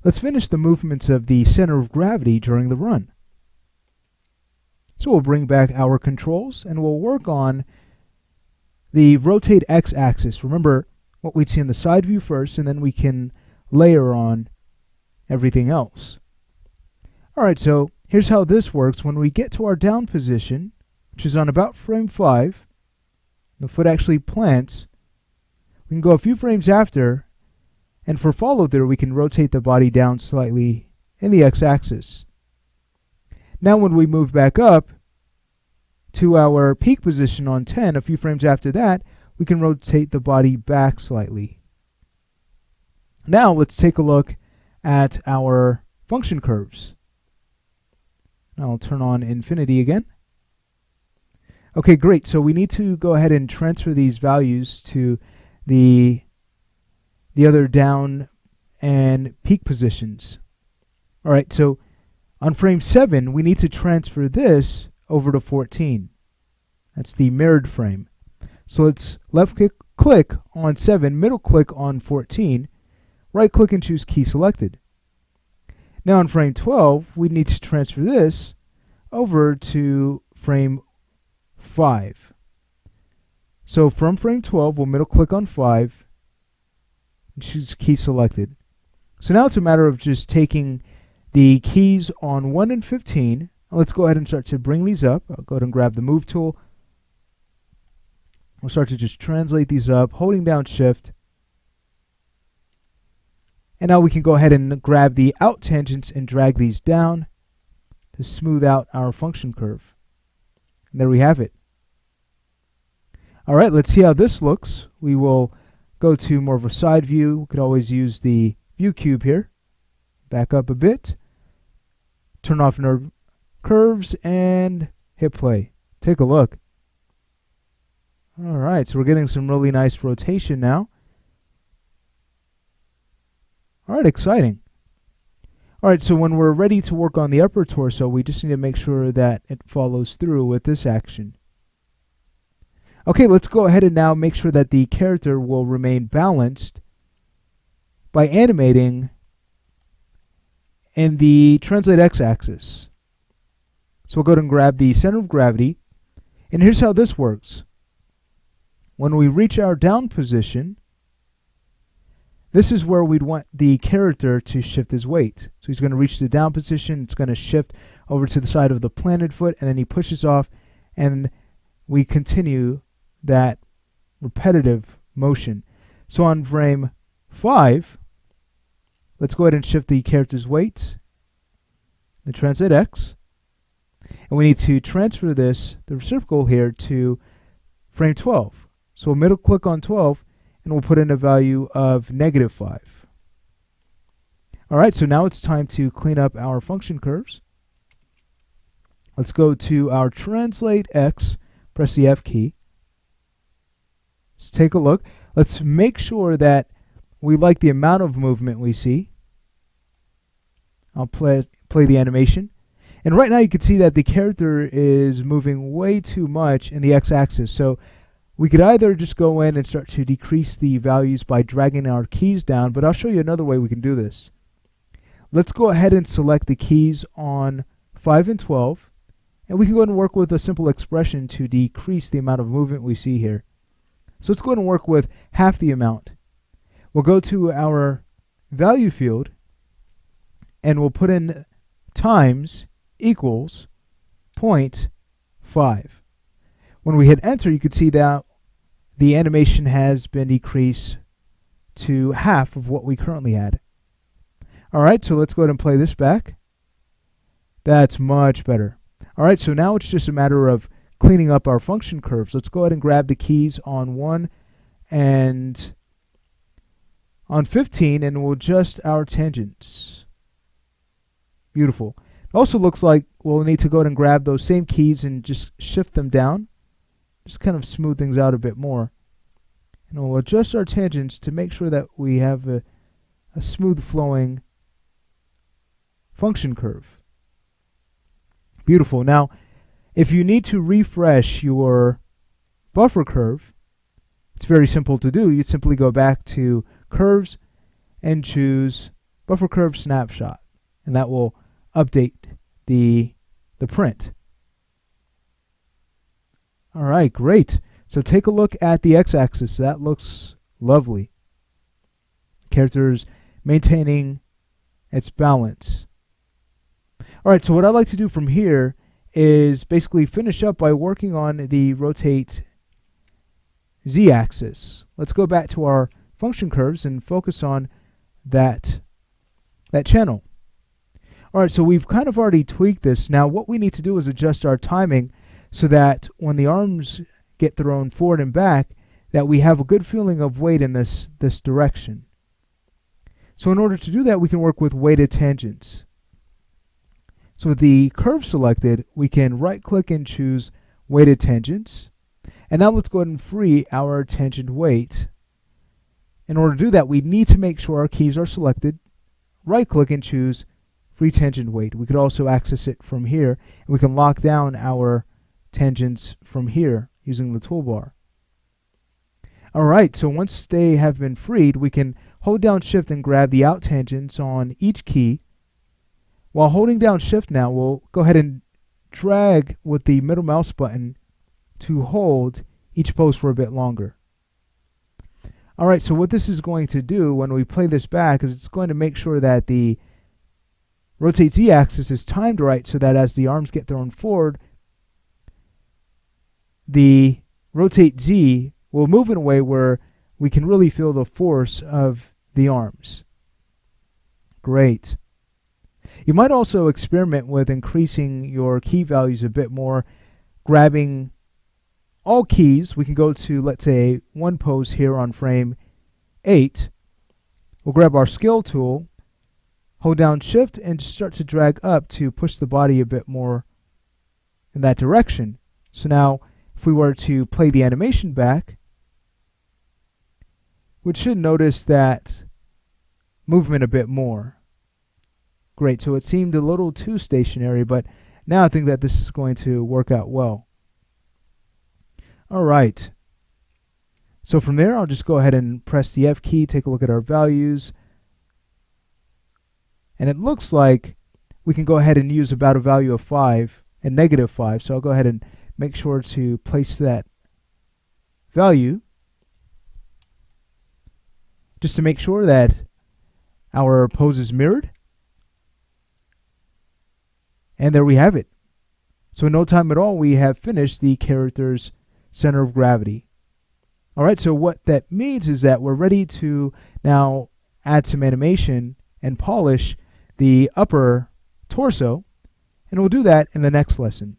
let's finish the movements of the center of gravity during the run. So we'll bring back our controls and we'll work on the rotate x-axis. Remember what we'd see in the side view first, and then we can layer on everything else. Alright, so here's how this works. When we get to our down position, which is on about frame 5, the foot actually plants, we can go a few frames after, and for follow through we can rotate the body down slightly in the x-axis. Now when we move back up to our peak position on 10, a few frames after that, we can rotate the body back slightly. Now let's take a look at our function curves. I'll turn on infinity again. Okay, great. So we need to go ahead and transfer these values to the other down and peak positions. All right, so on frame 7, we need to transfer this over to 14. That's the mirrored frame. So let's left click on 7, middle click on 14, right click and choose key selected. Now on frame 12, we need to transfer this over to frame 5. So from frame 12, we'll middle click on 5 and choose key selected. So now it's a matter of just taking the keys on 1 and 15. Let's go ahead and start to bring these up. I'll go ahead and grab the move tool. We'll start to just translate these up, holding down shift. And now we can go ahead and grab the out tangents and drag these down to smooth out our function curve. And there we have it. All right, let's see how this looks. We will go to more of a side view. We could always use the view cube here. Back up a bit. Turn off nerve curves and hit play. Take a look. All right, so we're getting some really nice rotation now. All right, exciting. All right, so when we're ready to work on the upper torso, we just need to make sure that it follows through with this action. Okay, let's go ahead and now make sure that the character will remain balanced by animating in the translate x-axis. So we'll go ahead and grab the center of gravity, and here's how this works. When we reach our down position, this is where we'd want the character to shift his weight. So he's going to reach the down position, it's going to shift over to the side of the planted foot, and then he pushes off, and we continue that repetitive motion. So on frame 5, let's go ahead and shift the character's weight, the translate X, and we need to transfer this, the reciprocal here, to frame 12. So we'll middle click on 12, and we'll put in a value of -5. All right, so now it's time to clean up our function curves. Let's go to our translate X, press the F key. Let's take a look. Let's make sure that we like the amount of movement we see. I'll play the animation. And right now you can see that the character is moving way too much in the x-axis. So we could either just go in and start to decrease the values by dragging our keys down, but I'll show you another way we can do this. Let's go ahead and select the keys on 5 and 12, and we can go ahead and work with a simple expression to decrease the amount of movement we see here. So let's go ahead and work with half the amount. We'll go to our value field, and we'll put in times equals 0.5. When we hit enter, you can see that the animation has been decreased to half of what we currently had. All right, so let's go ahead and play this back. That's much better. All right, so now it's just a matter of cleaning up our function curves. Let's go ahead and grab the keys on 1 and on 15, and we'll adjust our tangents. Beautiful. It also looks like we'll need to go ahead and grab those same keys and just shift them down. Just kind of smooth things out a bit more. And we'll adjust our tangents to make sure that we have a smooth flowing function curve. Beautiful. Now, if you need to refresh your buffer curve, it's very simple to do. You simply go back to curves and choose buffer curve snapshot, and that will update the print. All right, great. So take a look at the x-axis. That looks lovely. Characters maintaining its balance. All right, so what I'd like to do from here is basically finish up by working on the rotate z-axis. Let's go back to our function curves and focus on that channel. All right, so we've kind of already tweaked this. Now what we need to do is adjust our timing so that when the arms get thrown forward and back, that we have a good feeling of weight in this direction. So in order to do that, we can work with weighted tangents. So with the curve selected, we can right-click and choose weighted tangents. And now let's go ahead and free our tangent weight. In order to do that, we need to make sure our keys are selected, right-click and choose free tangent weight. We could also access it from here, and we can lock down our tangents from here using the toolbar. Alright, so once they have been freed, we can hold down shift and grab the out tangents on each key. While holding down shift now, we'll go ahead and drag with the middle mouse button to hold each pose for a bit longer. Alright, so what this is going to do when we play this back is it's going to make sure that the rotate z-axis is timed right so that as the arms get thrown forward, the rotate z will move in a way where we can really feel the force of the arms. Great. You might also experiment with increasing your key values a bit more, grabbing all keys. We can go to, let's say, one pose here on frame 8. We'll grab our scale tool, hold down shift, and start to drag up to push the body a bit more in that direction. So now, if we were to play the animation back, we should notice that movement a bit more. Great, so it seemed a little too stationary, but now I think that this is going to work out well. All right. So from there, I'll just go ahead and press the F key, take a look at our values. And it looks like we can go ahead and use about a value of 5 and -5. So I'll go ahead and make sure to place that value just to make sure that our pose is mirrored. And there we have it. So in no time at all, we have finished the character's center of gravity. All right, so what that means is that we're ready to now add some animation and polish the upper torso, and we'll do that in the next lesson.